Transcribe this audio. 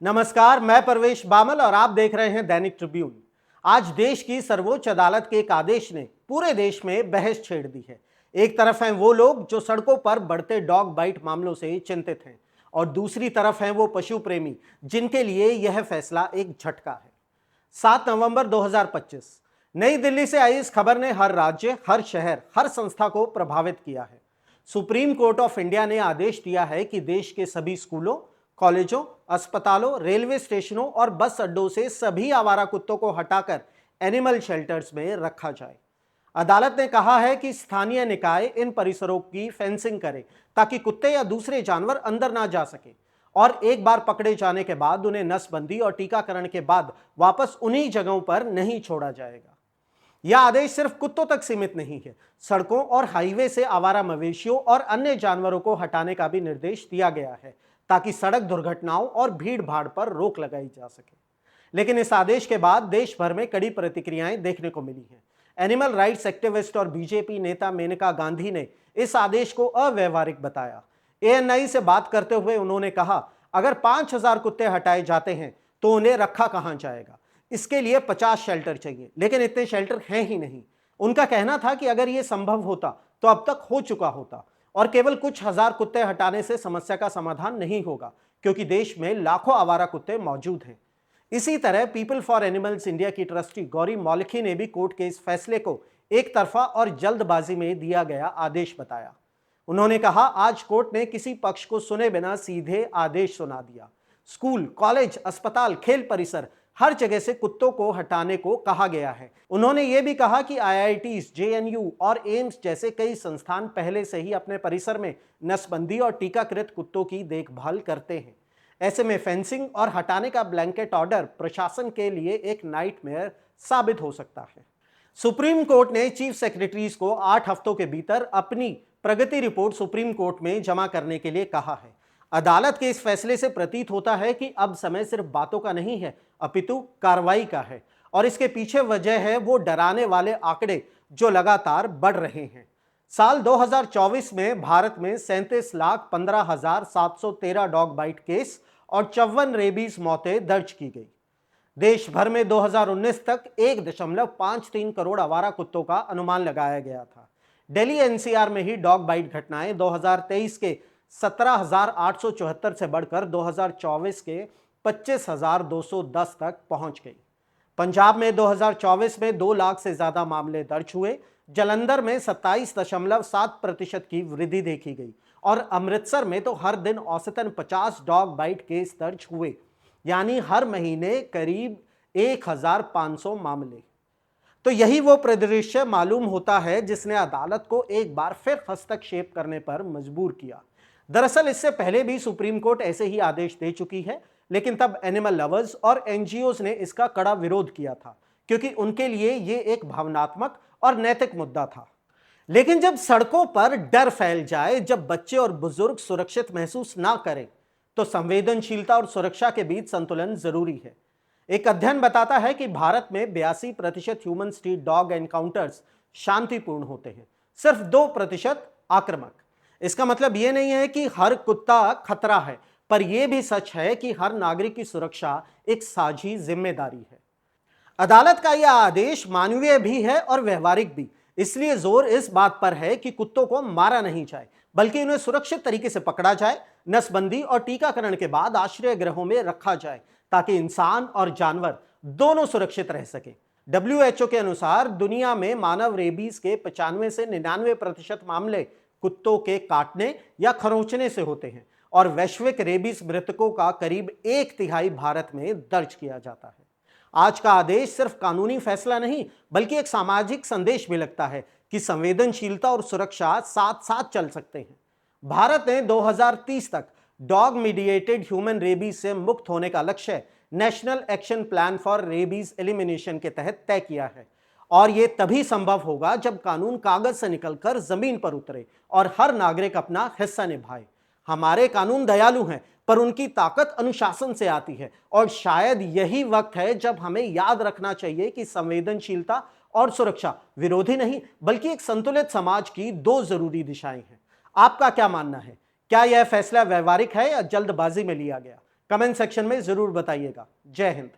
नमस्कार, मैं परवेश बामल और आप देख रहे हैं दैनिक ट्रिब्यून। आज देश की सर्वोच्च अदालत के एक आदेश ने पूरे देश में बहस छेड़ दी है। एक तरफ हैं वो लोग जो सड़कों पर बढ़ते डॉग बाइट मामलों से चिंतित हैं और दूसरी तरफ हैं वो पशु प्रेमी जिनके लिए यह फैसला एक झटका है। 7 नवंबर 2025 नई दिल्ली से आई इस खबर ने हर राज्य, हर शहर, हर संस्था को प्रभावित किया है। सुप्रीम कोर्ट ऑफ इंडिया ने आदेश दिया है कि देश के सभी स्कूलों, कॉलेजों, अस्पतालों, रेलवे स्टेशनों और बस अड्डों से सभी आवारा कुत्तों को हटाकर एनिमल शेल्टर्स में रखा जाए। अदालत ने कहा है कि स्थानीय निकाय इन परिसरों की फेंसिंग करे ताकि कुत्ते या दूसरे जानवर अंदर ना जा सके और एक बार पकड़े जाने के बाद उन्हें नसबंदी और टीकाकरण के बाद वापस उन्हीं जगहों पर नहीं छोड़ा जाएगा। यह आदेश सिर्फ कुत्तों तक सीमित नहीं है, सड़कों और हाईवे से आवारा मवेशियों और अन्य जानवरों को हटाने का भी निर्देश दिया गया है ताकि सड़क दुर्घटनाओं और भीड़ भाड़ पर रोक लगाई जा सके। लेकिन इस आदेश के बाद देश भर में कड़ी प्रतिक्रियाएं देखने को मिली हैं। एनिमल राइट्स एक्टिविस्ट और बीजेपी नेता मेनका गांधी ने इस आदेश को अव्यवहारिक बताया। एएनआई से बात करते हुए उन्होंने कहा, अगर 5000 कुत्ते हटाए जाते हैं तो उन्हें रखा कहां जाएगा? इसके लिए 50 शेल्टर चाहिए, लेकिन इतने शेल्टर हैं ही नहीं। उनका कहना था कि अगर यह संभव होता तो अब तक हो चुका होता और केवल कुछ हजार कुत्ते हटाने से समस्या का समाधान नहीं होगा क्योंकि देश में लाखों आवारा कुत्ते मौजूद हैं। इसी तरह पीपल फॉर एनिमल्स इंडिया की ट्रस्टी गौरी मौलिकी ने भी कोर्ट के इस फैसले को एक तरफा और जल्दबाजी में दिया गया आदेश बताया। उन्होंने कहा, आज कोर्ट ने किसी पक्ष को सुने बिना सीधे आदेश सुना दिया। स्कूल, कॉलेज, अस्पताल, खेल परिसर, हर जगह से कुत्तों को हटाने को कहा गया है। उन्होंने ये भी कहा कि आईआईटीज, जेएनयू और एम्स जैसे कई संस्थान पहले से ही अपने परिसर में नसबंदी और टीकाकृत कुत्तों की देखभाल करते हैं। ऐसे में फेंसिंग और हटाने का ब्लैंकेट ऑर्डर प्रशासन के लिए एक नाइटमेयर साबित हो सकता है। सुप्रीम कोर्ट ने चीफ सेक्रेटरीज को 8 हफ्तों के भीतर अपनी प्रगति रिपोर्ट सुप्रीम कोर्ट में जमा करने के लिए कहा है। अदालत के इस फैसले से प्रतीत होता है कि अब समय सिर्फ बातों का नहीं है अपितु कार्रवाई का है और इसके पीछे वजह है वो डराने वाले आंकड़े जो लगातार बढ़ रहे हैं। साल 2024 में भारत में 37,15,713 डॉग बाइट केस और 54 रेबीज मौतें दर्ज की गई। देश भर में 2019 तक 1.53 करोड़ आवारा कुत्तों का अनुमान लगाया गया था। दिल्ली एनसीआर में ही डॉग बाइट घटनाएं 2023 के 17,874 से बढ़कर 2024 के 25,210 तक पहुंच गई। पंजाब में 2024 में 2 लाख से ज्यादा मामले दर्ज हुए। जालंधर में 27.7% की वृद्धि देखी गई और अमृतसर में तो हर दिन औसतन 50 डॉग बाइट केस दर्ज हुए, यानी हर महीने करीब 1,500 मामले। तो यही वो परिदृश्य मालूम होता है जिसने अदालत को एक बार फिर हस्तक्षेप करने पर मजबूर किया। दरअसल इससे पहले भी सुप्रीम कोर्ट ऐसे ही आदेश दे चुकी है, लेकिन तब एनिमल लवर्स और एनजीओज ने इसका कड़ा विरोध किया था क्योंकि उनके लिए ये एक भावनात्मक और नैतिक मुद्दा था। लेकिन जब सड़कों पर डर फैल जाए, जब बच्चे और बुजुर्ग सुरक्षित महसूस ना करें, तो संवेदनशीलता और सुरक्षा के बीच संतुलन जरूरी है। एक अध्ययन बताता है कि भारत में 82% ह्यूमन स्ट्रीट डॉग एनकाउंटर्स शांतिपूर्ण होते हैं, सिर्फ 2% आक्रामक। इसका मतलब यह नहीं है कि हर कुत्ता खतरा है, पर यह भी सच है कि हर नागरिक की सुरक्षा एक साझी जिम्मेदारी है। अदालत का यह आदेश मानवीय भी है और व्यवहारिक भी। इसलिए जोर इस बात पर है कि कुत्तों को मारा नहीं जाए, बल्कि उन्हें सुरक्षित तरीके से पकड़ा जाए, नसबंदी और टीकाकरण के बाद आश्रय गृहों में रखा जाए ताकि इंसान और जानवर दोनों सुरक्षित रह सके। WHO के अनुसार दुनिया में मानव रेबीज के 95 से 99% मामले कुत्तों के काटने या खरोंचने से होते हैं और वैश्विक रेबीज मृतकों का करीब 1/3 भारत में दर्ज किया जाता है। आज का आदेश सिर्फ कानूनी फैसला नहीं, बल्कि एक सामाजिक संदेश भी लगता है कि संवेदनशीलता और सुरक्षा साथ साथ चल सकते हैं। भारत ने 2030 तक डॉग मीडिएटेड ह्यूमन रेबीज से मुक्त होने का लक्ष्य national action plan for rabies elimination के तहत तय किया है और यह तभी संभव होगा जब कानून कागज से निकलकर जमीन पर उतरे और हर नागरिक अपना हिस्सा निभाए। हमारे कानून दयालु हैं, पर उनकी ताकत अनुशासन से आती है और शायद यही वक्त है जब हमें याद रखना चाहिए कि संवेदनशीलता और सुरक्षा विरोधी नहीं, बल्कि एक संतुलित समाज की 2 जरूरी दिशाएं हैं। आपका क्या मानना है? क्या यह फैसला व्यवहारिक है या जल्दबाजी में लिया गया? कमेंट सेक्शन में जरूर बताइएगा। जय हिंद।